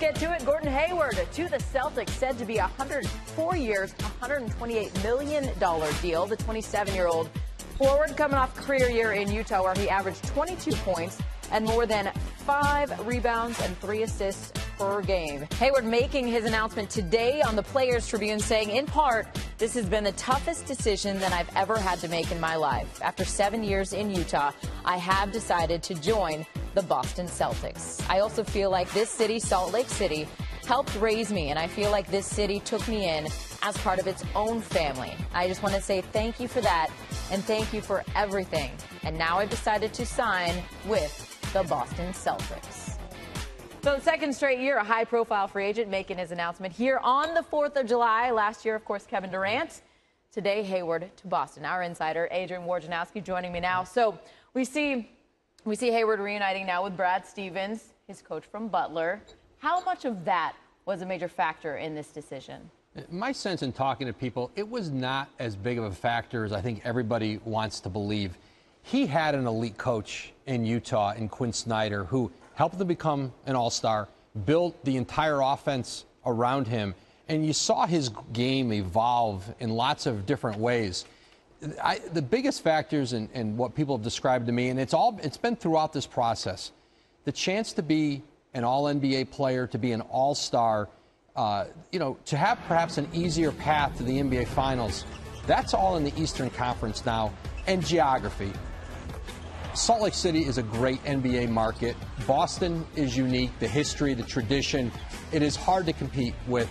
get to it. Gordon Hayward to the Celtics, said to be a 104 years, $128 million deal. The 27-year-old forward coming off career year in Utah, where he averaged 22 points and more than 5 rebounds and 3 assists per game. Hayward making his announcement today on the Players Tribune, saying, in part, this has been the toughest decision that I've ever had to make in my life. After 7 years in Utah, I have decided to join the Boston Celtics. I also feel like this city, Salt Lake City, helped raise me, and I feel like this city took me in as part of its own family. I just want to say thank you for that, and thank you for everything. And now I've decided to sign with the Boston Celtics. So, second straight year, a high-profile free agent making his announcement here on the 4th of July. Last year, of course, Kevin Durant. Today, Hayward to Boston. Our insider, Adrian Wojnarowski, joining me now. So, we see Hayward reuniting now with Brad Stevens, his coach from Butler. How much of that was a major factor in this decision? My sense in talking to people, it was not as big of a factor as I think everybody wants to believe. He had an elite coach in Utah, in Quinn Snyder, who helped them become an all-star, built the entire offense around him, and you saw his game evolve in lots of different ways. The biggest factors in what people have described to me, and it's been throughout this process, the chance to be an all-NBA player, to be an all-star, to have perhaps an easier path to the NBA Finals. That's all in the Eastern Conference now, and geography. Salt Lake City is a great NBA market. Boston is unique, the history, the tradition. It is hard to compete with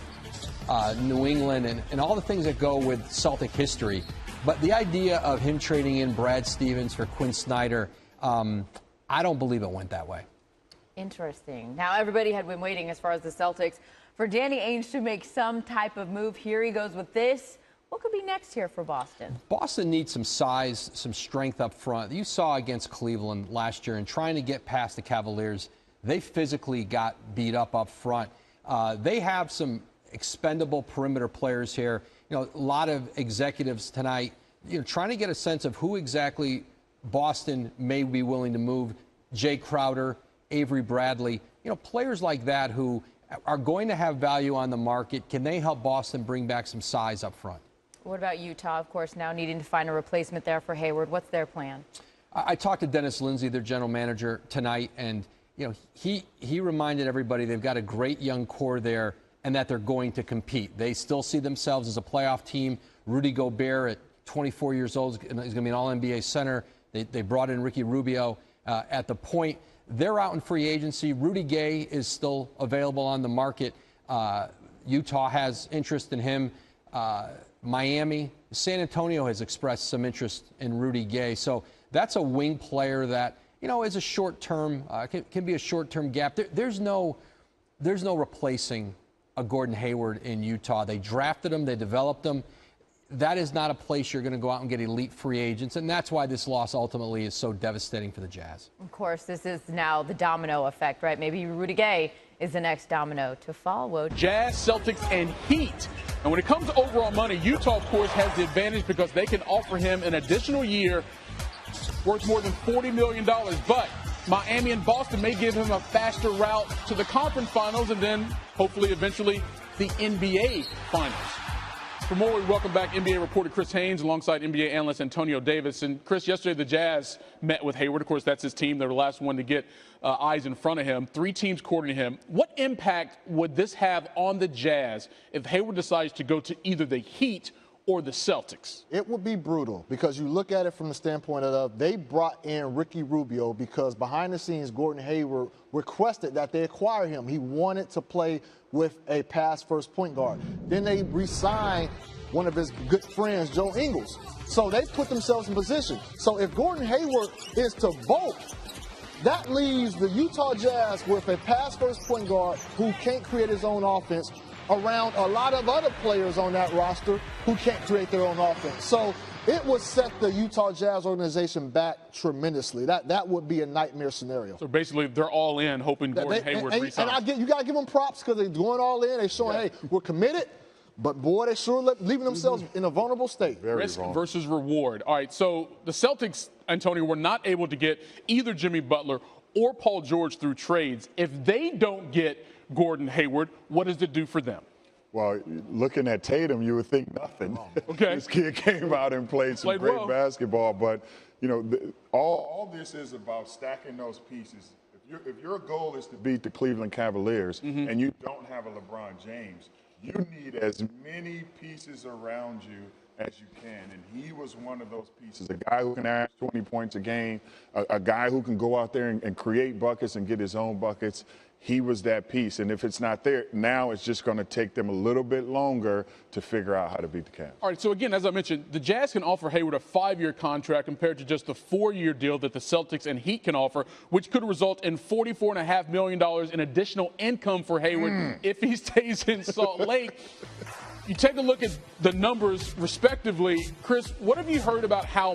New England and all the things that go with Celtic history. But the idea of him trading in Brad Stevens for Quinn Snyder, I don't believe it went that way. Interesting. Now, everybody had been waiting, as far as the Celtics, for Danny Ainge to make some type of move. Here he goes with this. What could be next here for Boston? Boston needs some size, some strength up front. You saw against Cleveland last year, and trying to get past the Cavaliers, they physically got beat up front. They have some expendable perimeter players here. A lot of executives tonight, trying to get a sense of who exactly Boston may be willing to move. Jay Crowder, Avery Bradley, players like that who are going to have value on the market. Can they help Boston bring back some size up front? What about Utah, of course, now needing to find a replacement there for Hayward? What's their plan? I talked to Dennis Lindsay, their general manager, tonight, and he reminded everybody they've got a great young core there and that they're going to compete. They still see themselves as a playoff team. Rudy Gobert, at 24 years old, is going to be an All-NBA center. They brought in Ricky Rubio at the point. They're out in free agency. Rudy Gay is still available on the market. Utah has interest in him. Miami, San Antonio has expressed some interest in Rudy Gay. So that's a wing player that, is a short-term, can be a short-term gap. There's no replacing a Gordon Hayward in Utah. They drafted him. They developed him. That is not a place you're going to go out and get elite free agents, and that's why this loss ultimately is so devastating for the Jazz. Of course, this is now the domino effect, right? Maybe Rudy Gay is the next domino to fall. Woj. Jazz, Celtics, and Heat. And when it comes to overall money, Utah, of course, has the advantage because they can offer him an additional year worth more than $40 million. But Miami and Boston may give him a faster route to the conference finals and then hopefully eventually the NBA finals. For more, we welcome back NBA reporter Chris Haynes alongside NBA analyst Antonio Davis. And Chris, yesterday the Jazz met with Hayward. Of course, that's his team. They're the last one to get eyes in front of him. 3 teams courting him. What impact would this have on the Jazz if Hayward decides to go to either the Heat or the Celtics? It would be brutal because you look at it from the standpoint of they brought in Ricky Rubio because behind the scenes Gordon Hayward requested that they acquire him. He wanted to play with a pass-first point guard. Then they re-signed one of his good friends, Joe Ingles. So they put themselves in position. So if Gordon Hayward is to vote, that leaves the Utah Jazz with a pass-first point guard who can't create his own offense around a lot of other players on that roster who can't create their own offense. So it would set the Utah Jazz organization back tremendously. That would be a nightmare scenario. So basically, they're all in, hoping Gordon Hayward resigns. And you got to give them props because they're going all in. They're showing, hey, we're committed. But, boy, they sure leaving themselves in a vulnerable state. Risk versus reward. All right, so the Celtics, Antonio, were not able to get either Jimmy Butler or Paul George through trades. If they don't get Gordon Hayward. What does it do for them? Well, looking at Tatum, you would think nothing. Okay. This kid came out and played some great basketball, but all this is about stacking those pieces. If your goal is to beat the Cleveland Cavaliers and you don't have a LeBron James, you need as many pieces around you as you can, and he was one of those pieces, a guy who can average 20 points a game, a guy who can go out there and create buckets and get his own buckets. He was that piece, and if it's not there, now it's just going to take them a little bit longer to figure out how to beat the Cavs. All right, so again, as I mentioned, the Jazz can offer Hayward a 5-year contract compared to just the 4-year deal that the Celtics and Heat can offer, which could result in $44.5 million in additional income for Hayward if he stays in Salt Lake. You take a look at the numbers respectively. Chris, what have you heard about how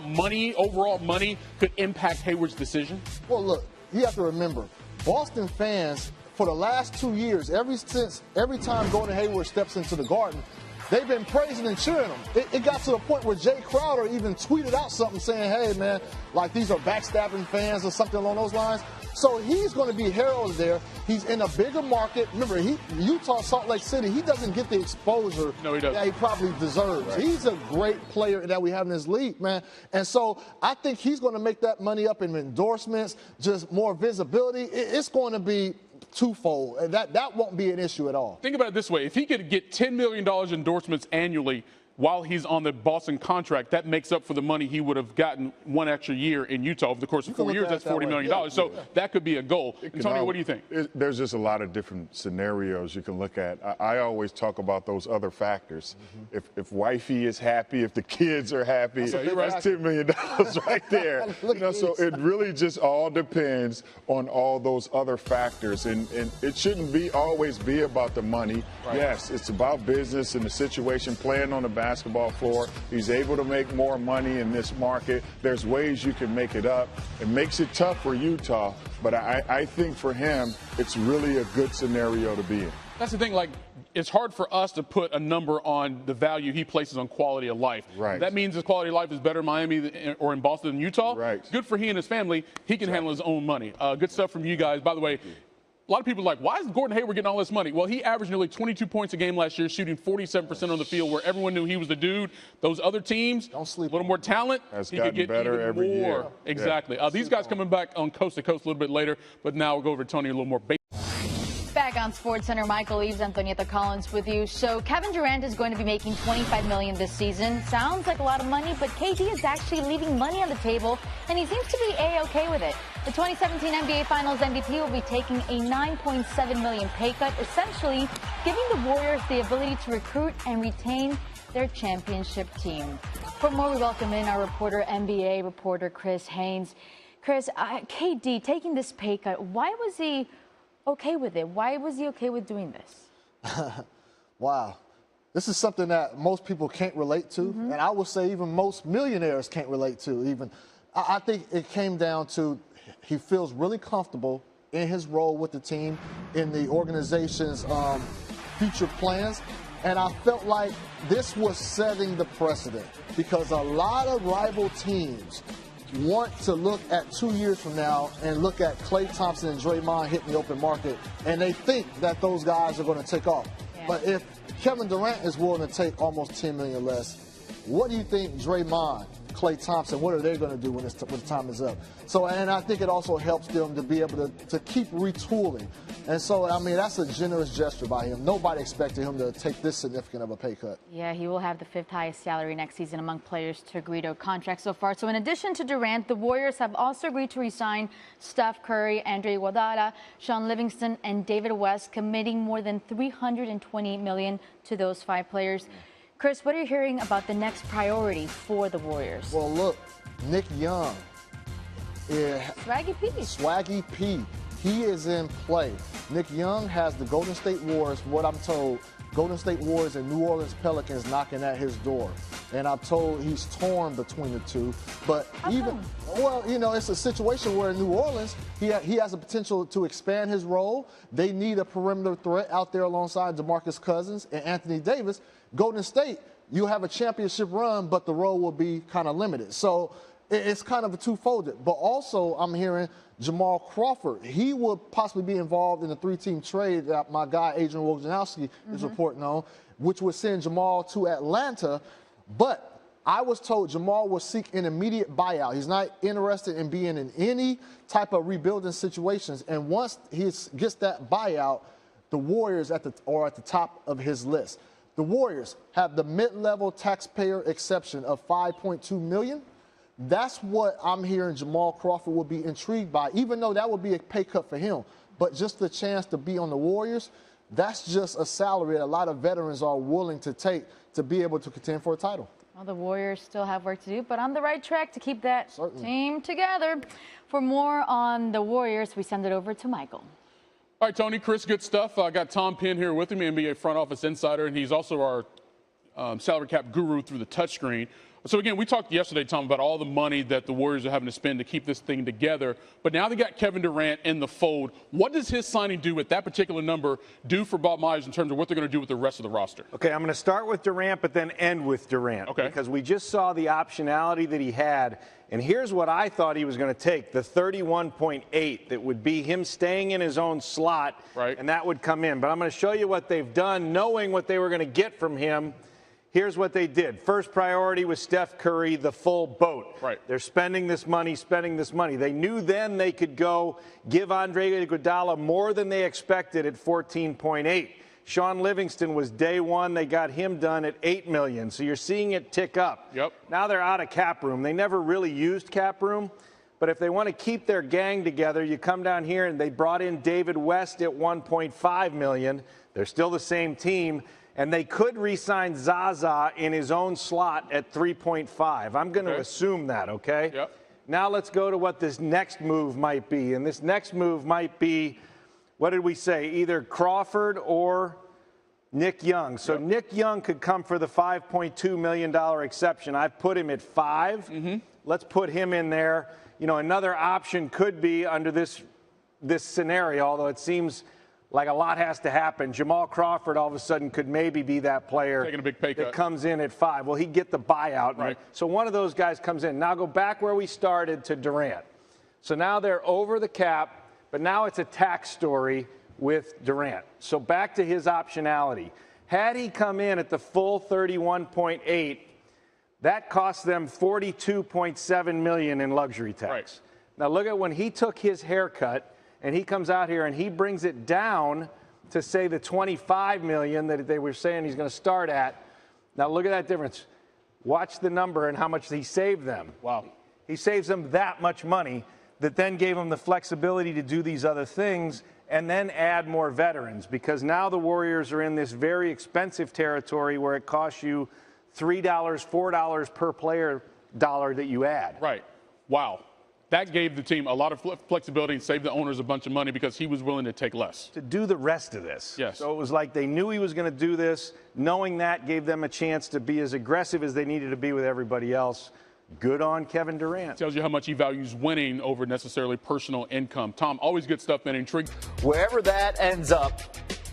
overall money, could impact Hayward's decision? Well, look, you have to remember, Boston fans, for the last 2 years, every time Gordon Hayward steps into the Garden, they've been praising and cheering him. It got to the point where Jay Crowder even tweeted out something saying, hey, man, like these are backstabbing fans or something along those lines. So he's going to be heralded there. He's in a bigger market. Remember, Utah, Salt Lake City, he doesn't get the exposure that he probably deserves. Right. He's a great player that we have in this league, man. And so I think he's going to make that money up in endorsements, just more visibility. It's going to be twofold. That won't be an issue at all. Think about it this way. If he could get $10 million endorsements annually while he's on the Boston contract, that makes up for the money he would have gotten one extra year in Utah over the course of 4 years. That's $40 million. So that could be a goal. Antonio, what do you think? There's just a lot of different scenarios you can look at. I always talk about those other factors. If wifey is happy, if the kids are happy, that's $10 million right there. So it really just all depends on all those other factors. And it shouldn't always be about the money. Right. Yes, it's about business and the situation, playing on the basketball floor. He's able to make more money in this market. There's ways you can make it up. It makes it tough for Utah, but I think for him, it's really a good scenario to be in. That's the thing, like, it's hard for us to put a number on the value he places on quality of life. Right. That means his quality of life is better in Miami or in Boston than Utah. Right. Good for he and his family. He can handle his own money. Good stuff from you guys. By the way, a lot of people are like, why is Gordon Hayward getting all this money? Well, he averaged nearly 22 points a game last year, shooting 47% on the field, where everyone knew he was the dude. Those other teams, a little more talent, he could get better even every more. Year. Exactly. These guys coming back on Coast to Coast a little bit later, but now we'll go over to Tony a little more. Back on SportsCenter, Michael Eaves, Antonieta Collins with you. So Kevin Durant is going to be making $25 million this season. Sounds like a lot of money, but KD is actually leaving money on the table, and he seems to be A-OK with it. The 2017 NBA Finals MVP will be taking a $9.7 million pay cut, essentially giving the Warriors the ability to recruit and retain their championship team. For more, we welcome in our NBA reporter Chris Haynes. Chris, KD taking this pay cut, why was he okay with it? Why was he okay with doing this? Wow. This is something that most people can't relate to, and I would say even most millionaires can't relate to. Even I think it came down to he feels really comfortable in his role with the team, in the organization's future plans, and I felt like this was setting the precedent because a lot of rival teams want to look at 2 years from now and look at Klay Thompson and Draymond hitting the open market, and they think that those guys are going to take off. Yeah. But if Kevin Durant is willing to take almost $10 million less, what do you think Draymond, Klay Thompson, what are they going to do when the time is up? So, and I think it also helps them to be able to keep retooling. And so, I mean, that's a generous gesture by him. Nobody expected him to take this significant of a pay cut. Yeah, he will have the 5th highest salary next season among players to agree to a contract so far. So in addition to Durant, the Warriors have also agreed to re-sign Steph Curry, Andre Iguodala, Sean Livingston, and David West, committing more than $328 million to those 5 players. Chris, what are you hearing about the next priority for the Warriors? Well, look, Nick Young. Swaggy P. Swaggy P. He is in play. Nick Young has the Golden State Warriors, from what I'm told, Golden State Warriors and New Orleans Pelicans knocking at his door. And I'm told he's torn between the two. But well, you know, it's a situation where in New Orleans, he has the potential to expand his role. They need a perimeter threat out there alongside DeMarcus Cousins and Anthony Davis. Golden State, you have a championship run, but the role will be kind of limited. So it's kind of a two-folded. But also, I'm hearing Jamal Crawford. He would possibly be involved in the 3-team trade that my guy Adrian Wojnarowski is reporting on, which would send Jamal to Atlanta. But I was told Jamal will seek an immediate buyout. He's not interested in being in any type of rebuilding situations. And once he gets that buyout, the Warriors are at the top of his list. The Warriors have the mid-level taxpayer exception of $5.2 million. That's what I'm hearing Jamal Crawford will be intrigued by, even though that would be a pay cut for him. But just the chance to be on the Warriors, that's just a salary that a lot of veterans are willing to take to be able to contend for a title. Well, the Warriors still have work to do, but on the right track to keep that team together. For more on the Warriors, we send it over to Michael. All right, Tony, Chris, good stuff. I got Tom Penn here with me, NBA front office insider, and he's also our salary cap guru through the touchscreen. So, again, we talked yesterday, Tom, about all the money that the Warriors are having to spend to keep this thing together. But now they got Kevin Durant in the fold. What does his signing do with that particular number do for Bob Myers in terms of what they're going to do with the rest of the roster? Okay, I'm going to start with Durant, but then end with Durant. Okay. Because we just saw the optionality that he had. And here's what I thought he was going to take, the 31.8 that would be him staying in his own slot, right, and that would come in. But I'm going to show you what they've done, knowing what they were going to get from him. Here's what they did. First priority was Steph Curry, the full boat. Right. They're spending this money. They knew then they could go give Andre Iguodala more than they expected at 14.8. Sean Livingston was day one. They got him done at $8 million. So you're seeing it tick up. Yep. Now they're out of cap room. They never really used cap room. But if they want to keep their gang together, you come down here and they brought in David West at $1.5 million. They're still the same team. And they could re-sign Zaza in his own slot at 3.5. I'm going to assume that, okay? Yep. Now let's go to what this next move might be. And this next move might be, what did we say, either Crawford or Nick Young. So Nick Young could come for the $5.2 million exception. I've put him at 5. Let's put him in there. You know, another option could be under this scenario, although it seems like a lot has to happen. Jamal Crawford all of a sudden could maybe be that player taking a big pay cut that comes in at 5. Well, he'd get the buyout. Right. So one of those guys comes in. Now go back where we started to Durant. So now they're over the cap, but now it's a tax story with Durant. So back to his optionality. Had he come in at the full 31.8, that cost them $42.7 million in luxury tax. Right. Now look at when he took his haircut, and he comes out here and he brings it down to, say, the $25 million that they were saying he's going to start at. Now look at that difference. Watch the number and how much he saved them. Wow. He saves them that much money that then gave them the flexibility to do these other things and then add more veterans, because now the Warriors are in this very expensive territory where it costs you $3, $4 per player dollar that you add. Right. Wow. That gave the team a lot of flexibility and saved the owners a bunch of money because he was willing to take less. To do the rest of this. Yes. So it was like they knew he was going to do this. Knowing that gave them a chance to be as aggressive as they needed to be with everybody else. Good on Kevin Durant. Tells you how much he values winning over necessarily personal income. Tom, always good stuff, man. Intrigued. Wherever that ends up,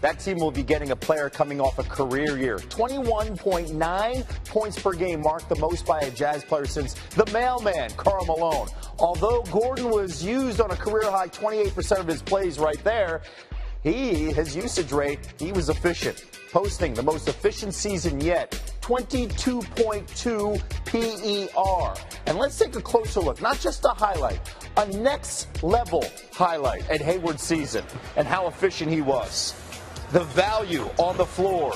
that team will be getting a player coming off a career year. 21.9 points per game, marked the most by a Jazz player since the mailman, Karl Malone. Although Gordon was used on a career-high 28% of his plays right there, his usage rate, he was efficient, posting the most efficient season yet, 22.2 PER. And let's take a closer look, not just a highlight, a next-level highlight at Hayward's season and how efficient he was. The value on the floor,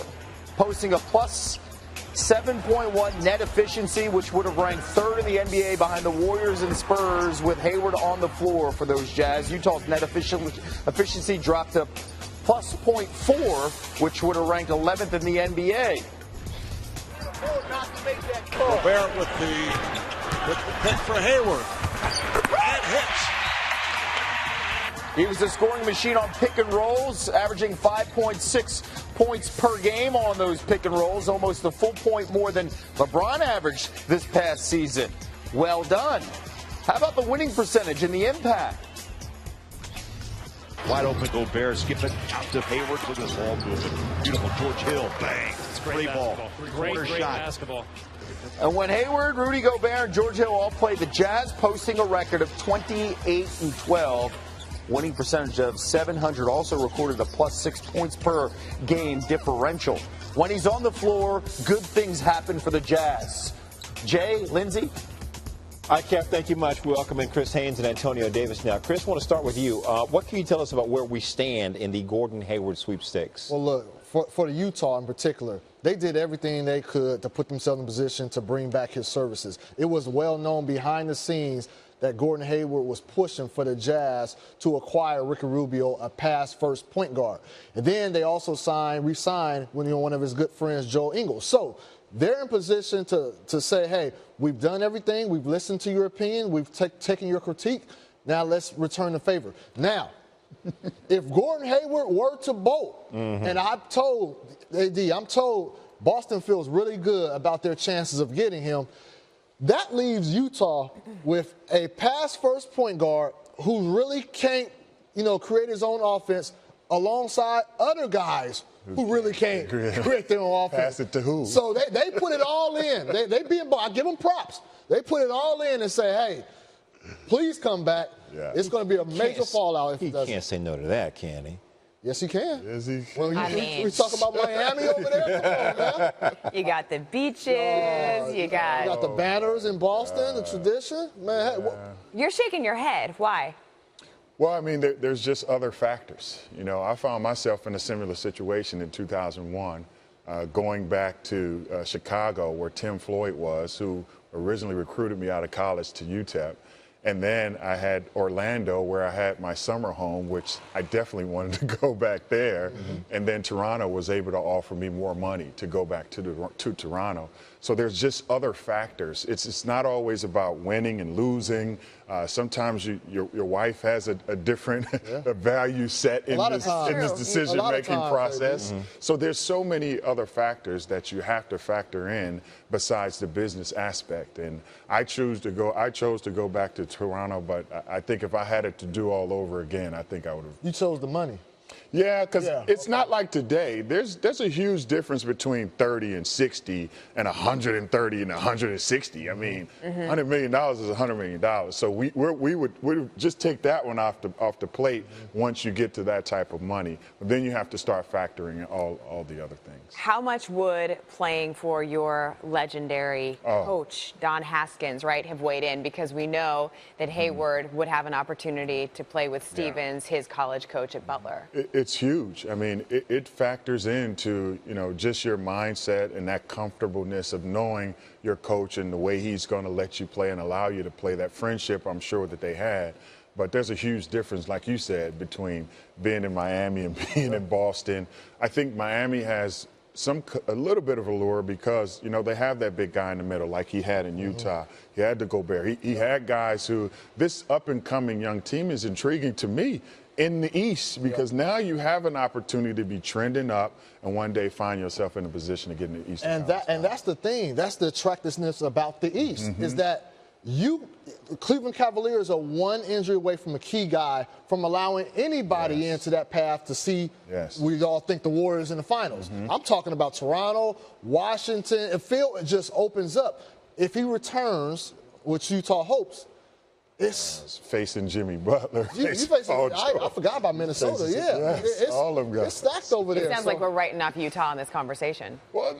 posting a plus 7.1 net efficiency, which would have ranked third in the NBA behind the Warriors and Spurs with Hayward on the floor for those Jazz. Utah's net efficiency dropped to plus 0.4, which would have ranked 11th in the NBA. Gobert with the pick for Hayward. That hits. He was a scoring machine on pick and rolls, averaging 5.6 points per game on those pick and rolls, almost a full point more than LeBron averaged this past season. Well done. How about the winning percentage and the impact? Wide open Gobert, skip it out to Hayward. Look at this ball moving. Beautiful George Hill. Bang. Free ball. Great basketball. And when Hayward, Rudy Gobert, and George Hill all played, the Jazz posting a record of 28-12. Winning percentage of .700, also recorded a plus 6 points per game differential. When he's on the floor, good things happen for the Jazz. Jay, Lindsay? All right, Kev, thank you much. We welcome in Chris Haynes and Antonio Davis now. Chris, I want to start with you. What can you tell us about where we stand in the Gordon Hayward sweepstakes? Well, look, for the Utah in particular, they did everything they could to put themselves in position to bring back his services. It was well known behind the scenes that Gordon Hayward was pushing for the Jazz to acquire Ricky Rubio, a pass-first point guard. And then they also re-signed one of his good friends, Joe Ingles. So they're in position to say, hey, we've done everything. We've listened to your opinion. We've taken your critique. Now let's return the favor. Now, if Gordon Hayward were to bolt, and I'm told Boston feels really good about their chances of getting him, that leaves Utah with a pass-first point guard who really can't, create his own offense alongside other guys who really can't create their own offense. Pass it to who? So they put it all in. I give them props. They put it all in and say, hey, please come back. Yeah. It's going to be a major fallout if he doesn't. He can't say no to that, can he? Yes, he can. Is he? Well, we talk about Miami over there. Come on, man. You got the beaches. You got the banners in Boston, the tradition. Man, You're shaking your head. Why? Well, I mean, there's just other factors. I found myself in a similar situation in 2001, going back to Chicago, where Tim Floyd was, who originally recruited me out of college to UTEP. And then I had Orlando, where I had my summer home, which I definitely wanted to go back there. And then Toronto was able to offer me more money to go back to Toronto. So there's just other factors. It's not always about winning and losing. Sometimes your wife has a different value set in this decision-making process. So there's so many other factors that you have to factor in besides the business aspect. And I chose to go back to Toronto, but I think if I had it to do all over again, I think I would have. You chose the money. Yeah, because it's not like today. There's a huge difference between 30 and 60 and 130 and 160. I mean, $100 million is $100 million. So we would just take that one off the plate once you get to that type of money. But then you have to start factoring in all the other things. How much would playing for your legendary coach, Don Haskins, right, have weighed in? Because we know that Hayward would have an opportunity to play with Stevens, his college coach at Butler. It's huge. I mean, it factors into, just your mindset and that comfortableness of knowing your coach and the way he's going to let you play and allow you to play. That friendship, I'm sure that they had. But there's a huge difference, like you said, between being in Miami and being in Boston. I think Miami has a little bit of allure because, they have that big guy in the middle like he had in Utah. He had the Gobert. He had guys who, this up-and-coming young team is intriguing to me in the East, because now you have an opportunity to be trending up and one day find yourself in a position to get in the East. And that's the thing. That's the attractiveness about the East, is that Cleveland Cavaliers are one injury away from a key guy from allowing anybody into that path to see. We all think the Warriors in the finals. I'm talking about Toronto, Washington. It just opens up. If he returns, which Utah hopes, it's facing Jimmy Butler. I forgot about Minnesota. It's all of them guys. It's stacked over there. It sounds like we're writing off Utah in this conversation. Well,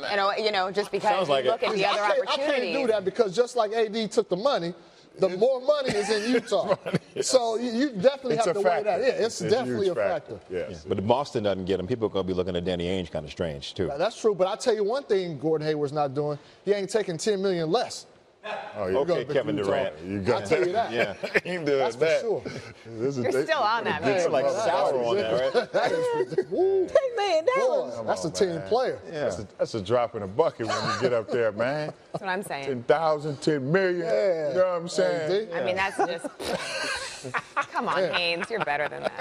just because you look at the other opportunities. I can't do that because just like AD took the money, the more money is in Utah. So you definitely have to weigh that. It's definitely a factor. Yes. But if Boston doesn't get him, people are going to be looking at Danny Ainge kind of strange, too. That's true. But I'll tell you one thing Gordon Hayward's not doing. He ain't taking $10 million less. Okay, Kevin Durant. I'll tell you that. That's for sure. You're still on that, man. You're like sour on that, right? $10 million. That's a team player. That's a drop in a bucket when you get up there, man. That's what I'm saying. 10,000, 10 million. You know what I'm saying? I mean, that's just. Come on, Haynes. You're better than that.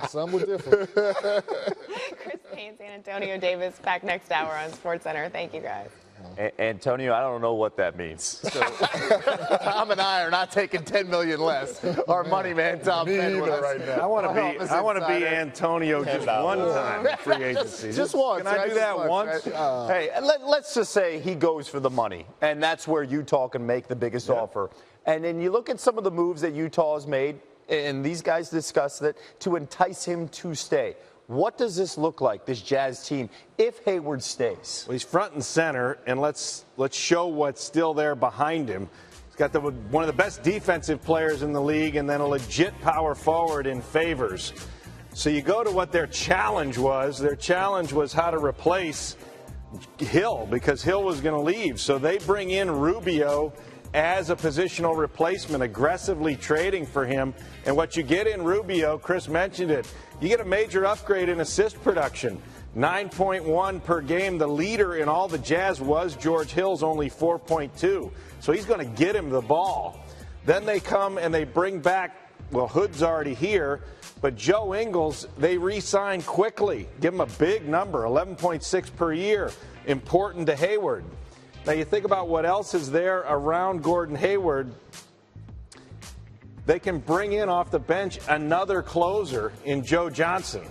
Some were different. Chris Haynes and Antonio Davis back next hour on SportsCenter. Thank you, guys. Antonio, I don't know what that means. So, Tom and I are not taking $10 million less. Our money man, Tom Penn, with us right now. I want to be Antonio just one time in free agency. Just once. Can I do that once? Right? Hey, let's just say he goes for the money, and that's where Utah can make the biggest offer. And then you look at some of the moves that Utah has made, and these guys discussed it, to entice him to stay. What does this look like, this Jazz team, if Hayward stays? Well, he's front and center, and let's show what's still there behind him. He's got one of the best defensive players in the league, and then a legit power forward in Favors. So you go to what their challenge was. Their challenge was how to replace Hill, because Hill was going to leave. So they bring in Rubio as a positional replacement, aggressively trading for him. And what you get in Rubio, Chris mentioned it, you get a major upgrade in assist production. 9.1 per game. The leader in all the Jazz was George Hill's only 4.2. So he's going to get him the ball. Then they come and they bring back, well, Hood's already here, but Joe Ingles, they re-sign quickly. Give him a big number, 11.6 per year. Important to Hayward. Now you think about what else is there around Gordon Hayward. They can bring in off the bench another closer in Joe Johnson,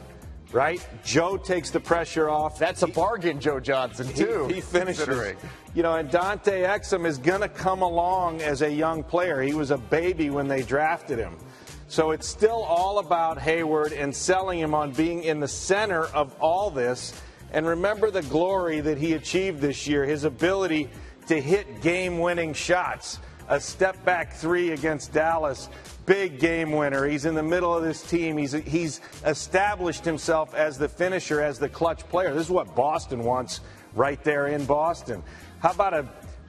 right? Joe takes the pressure off. That's a bargain, Joe Johnson, too. He finishes. You know, and Dante Exum is going to come along as a young player. He was a baby when they drafted him. So it's still all about Hayward and selling him on being in the center of all this. And remember the glory that he achieved this year, his ability to hit game-winning shots. A step-back three against Dallas, big game winner. He's in the middle of this team. He's established himself as the finisher, as the clutch player. This is what Boston wants right there in Boston. How about a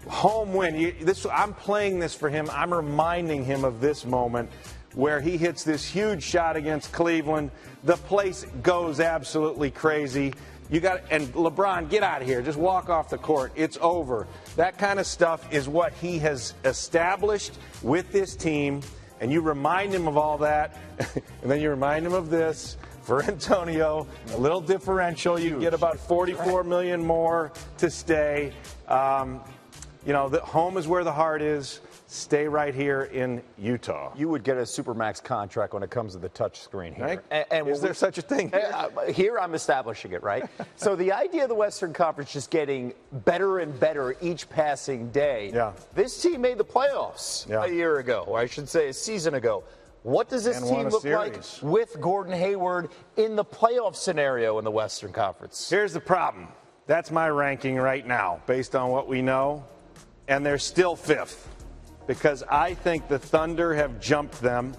home win? I'm playing this for him. I'm reminding him of this moment where he hits this huge shot against Cleveland. The place goes absolutely crazy. And LeBron, get out of here. Just walk off the court. It's over. That kind of stuff is what he has established with this team. And you remind him of all that. And then you remind him of this. For Antonio, a little differential. You get about $44 million more to stay. The home is where the heart is. Stay right here in Utah. You would get a Supermax contract when it comes to the touch screen here. Right? And is there such a thing? Here I'm establishing it, right? So the idea of the Western Conference just getting better and better each passing day. Yeah. This team made the playoffs a year ago, or I should say a season ago. What does this team look like with Gordon Hayward in the playoff scenario in the Western Conference? Here's the problem. That's my ranking right now, based on what we know. And they're still fifth. Because I think the Thunder have jumped them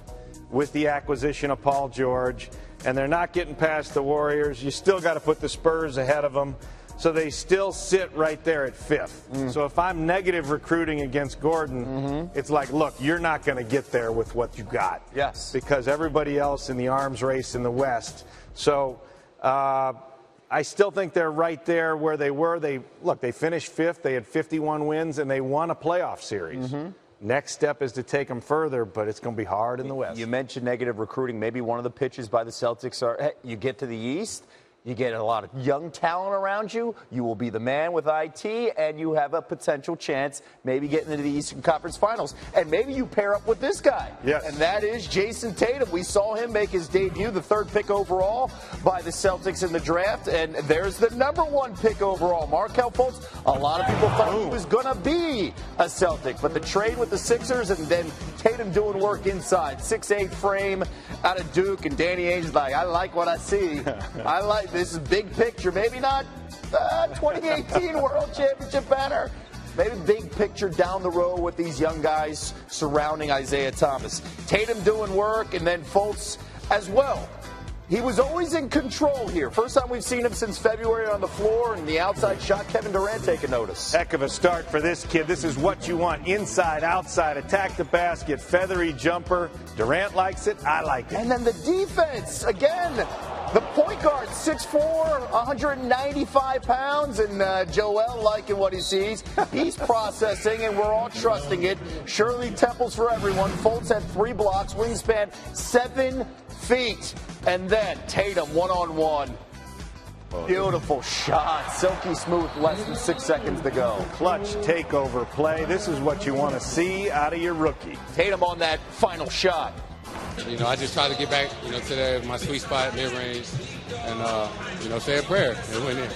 with the acquisition of Paul George, and they're not getting past the Warriors. You still got to put the Spurs ahead of them. So they still sit right there at fifth. So if I'm negative recruiting against Gordon, it's like, look, you're not going to get there with what you got. Yes. Because everybody else in the arms race in the West. So I still think they're right there where they were. They finished fifth. They had 51 wins, and they won a playoff series. Next step is to take them further, but it's going to be hard in the West. You mentioned negative recruiting. Maybe one of the pitches by the Celtics are, hey, you get to the East, you get a lot of young talent around you, you will be the man with IT, and you have a potential chance maybe getting into the Eastern Conference Finals. And maybe you pair up with this guy. Yes. And that is Jason Tatum. We saw him make his debut, the third pick overall by the Celtics in the draft. And there's the number one pick overall, Markelle Fultz. A lot of people thought he was going to be a Celtic. But the trade with the Sixers and then Tatum doing work inside. 6'8" frame out of Duke. And Danny Ainge is like, I like what I see. I like this is big picture. Maybe not 2018 World Championship banner. Maybe big picture down the road with these young guys surrounding Isaiah Thomas. Tatum doing work, and then Fultz as well. He was always in control here. First time we've seen him since February on the floor, and the outside shot, Kevin Durant taking notice. Heck of a start for this kid. This is what you want. Inside, outside, attack the basket, feathery jumper. Durant likes it. I like it. And then the defense, again, the point guard, 6'4", 195 pounds, and Joel liking what he sees. He's processing, and we're all trusting it. Shirley Temples for everyone. Fultz had 3 blocks, wingspan 7 feet. And then Tatum one-on-one. Beautiful shot. Silky smooth, less than 6 seconds to go. Clutch takeover play. This is what you want to see out of your rookie. Tatum on that final shot. I just try to get back, to my sweet spot, mid-range, and, say a prayer and win in.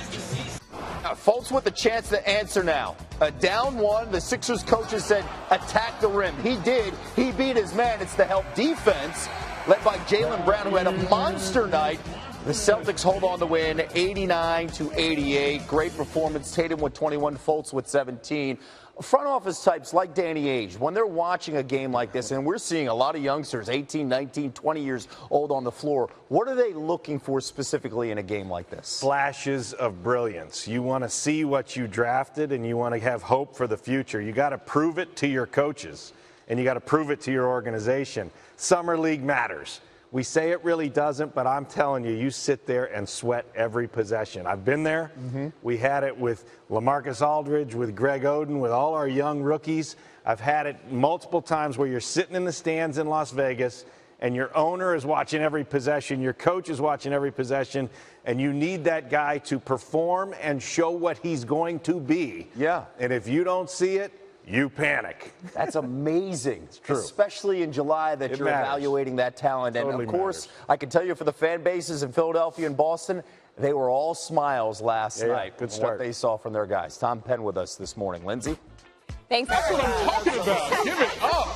Fultz with a chance to answer now. A down one. The Sixers coaches said attack the rim. He did. He beat his man. It's the help defense led by Jaylen Brown, who had a monster night. The Celtics hold on to win 89-88. Great performance. Tatum with 21, Fultz with 17. Front office types like Danny Ainge, when they're watching a game like this, and we're seeing a lot of youngsters, 18, 19, 20 years old on the floor, what are they looking for specifically in a game like this? Flashes of brilliance. You want to see what you drafted, and you want to have hope for the future. You got to prove it to your coaches, and you got to prove it to your organization. Summer League matters. We say it really doesn't, but I'm telling you, you sit there and sweat every possession. I've been there. We had it with LaMarcus Aldridge, with Greg Oden, with all our young rookies. I've had it multiple times where you're sitting in the stands in Las Vegas and your owner is watching every possession, your coach is watching every possession, and you need that guy to perform and show what he's going to be. Yeah. And if you don't see it, you panic. That's amazing. It's true. Especially in July that you're evaluating that talent. And, Totally of course, I can tell you for the fan bases in Philadelphia and Boston, they were all smiles last night. Good start. What they saw from their guys. Tom Penn with us this morning. Lindsay? Thanks. That's what I'm talking about. Give it up.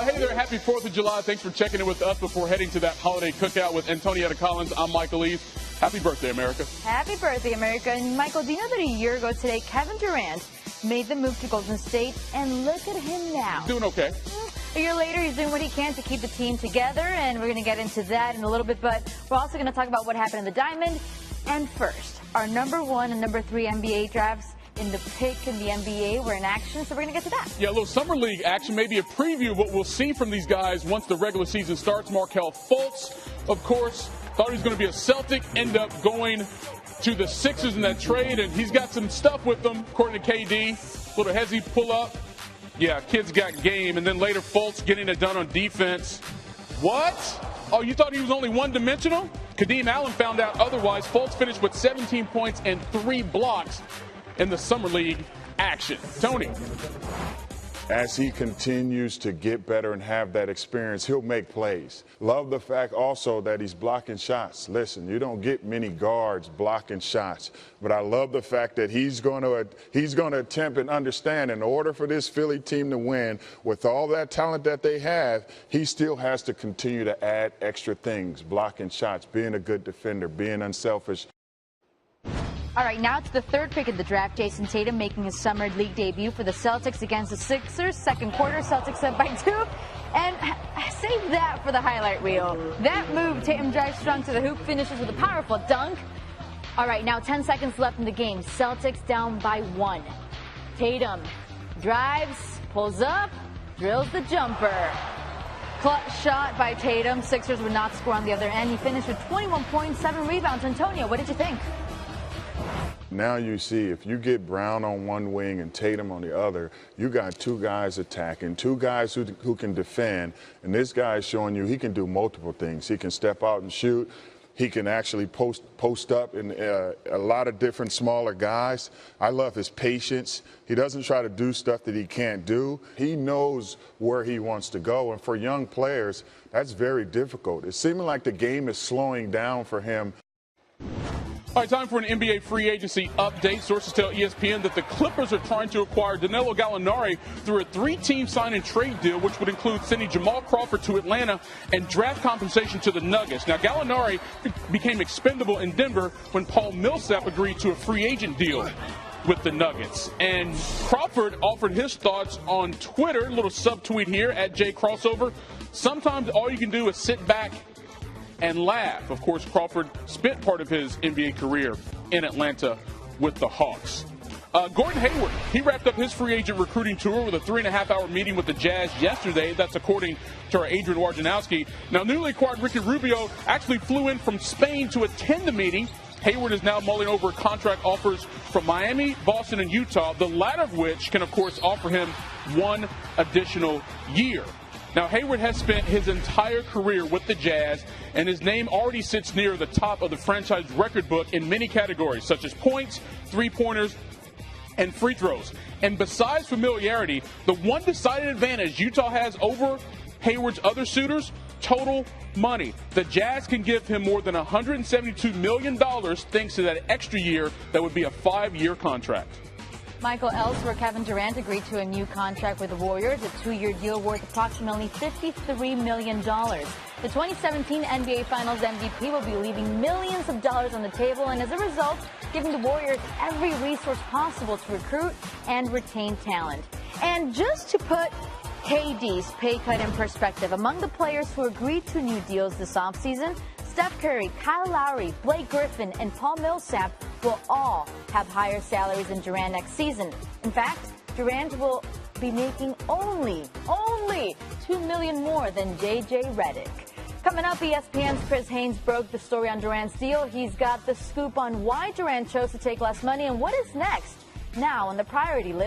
Hey there, happy 4th of July. Thanks for checking in with us before heading to that holiday cookout with Antonietta Collins. I'm Michael Eaves. Happy birthday, America. Happy birthday, America. And Michael, do you know that a year ago today, Kevin Durant made the move to Golden State, and look at him now. Doing okay. A year later, he's doing what he can to keep the team together, and we're going to get into that in a little bit, but we're also going to talk about what happened in the Diamond. And first, our number 1 and number 3 NBA drafts in the pick in the NBA were in action, so we're going to get to that. Yeah, a little summer league action, maybe a preview of what we'll see from these guys once the regular season starts. Markelle Fultz, of course, thought he was going to be a Celtic, end up going to the Sixers in that trade, and he's got some stuff with them, according to KD. Little hezzy pull up. Yeah, kid's got game. And then later, Fultz getting it done on defense. What? Oh, you thought he was only one-dimensional? Kadeem Allen found out otherwise. Fultz finished with 17 points and 3 blocks in the Summer League action. Tony. As he continues to get better and have that experience, he'll make plays. Love the fact also that he's blocking shots. Listen, you don't get many guards blocking shots, but I love the fact that he's going to attempt and understand in order for this Philly team to win, with all that talent that they have, he still has to continue to add extra things, blocking shots, being a good defender, being unselfish. All right, now to the 3rd pick of the draft. Jason Tatum making his summer league debut for the Celtics against the Sixers. Second quarter, Celtics up by 2. And save that for the highlight reel. That move, Tatum drives strong to the hoop, finishes with a powerful dunk. All right, now 10 seconds left in the game. Celtics down by 1. Tatum drives, pulls up, drills the jumper. Clutch shot by Tatum. Sixers would not score on the other end. He finished with 21 points, 7 rebounds. Antonio, what did you think? Now you see, if you get Brown on one wing and Tatum on the other, you got 2 guys attacking, 2 guys who can defend, and this guy is showing you he can do multiple things. He can step out and shoot. He can actually post up in a lot of different smaller guys. I love his patience. He doesn't try to do stuff that he can't do. He knows where he wants to go, and for young players, that's very difficult. It's seeming like the game is slowing down for him. All right, time for an NBA free agency update. Sources tell ESPN that the Clippers are trying to acquire Danilo Gallinari through a 3-team sign and trade deal, which would include sending Jamal Crawford to Atlanta and draft compensation to the Nuggets. Now, Gallinari became expendable in Denver when Paul Millsap agreed to a free agent deal with the Nuggets. And Crawford offered his thoughts on Twitter, a little subtweet here at @JCrossover. Sometimes all you can do is sit back and laugh. Of course, Crawford spent part of his NBA career in Atlanta with the Hawks. Gordon Hayward, he wrapped up his free agent recruiting tour with a 3.5-hour meeting with the Jazz yesterday. That's according to our Adrian Wojnarowski. Now, newly acquired Ricky Rubio actually flew in from Spain to attend the meeting. Hayward is now mulling over contract offers from Miami, Boston, and Utah, the latter of which can, of course, offer him 1 additional year. Now, Hayward has spent his entire career with the Jazz, and his name already sits near the top of the franchise record book in many categories, such as points, three-pointers, and free throws. And besides familiarity, the one decided advantage Utah has over Hayward's other suitors, total money. The Jazz can give him more than $172 million thanks to that extra year that would be a 5-year contract. Michael, elsewhere, Kevin Durant agreed to a new contract with the Warriors, a 2-year deal worth approximately $53 million. The 2017 NBA Finals MVP will be leaving millions of dollars on the table, and as a result, giving the Warriors every resource possible to recruit and retain talent. And just to put KD's pay cut in perspective, among the players who agreed to new deals this offseason, Steph Curry, Kyle Lowry, Blake Griffin, and Paul Millsap will all have higher salaries than Durant next season. In fact, Durant will be making only $2 million more than J.J. Redick. Coming up, ESPN's Chris Haynes broke the story on Durant's deal. He's got the scoop on why Durant chose to take less money and what is next now on the priority list.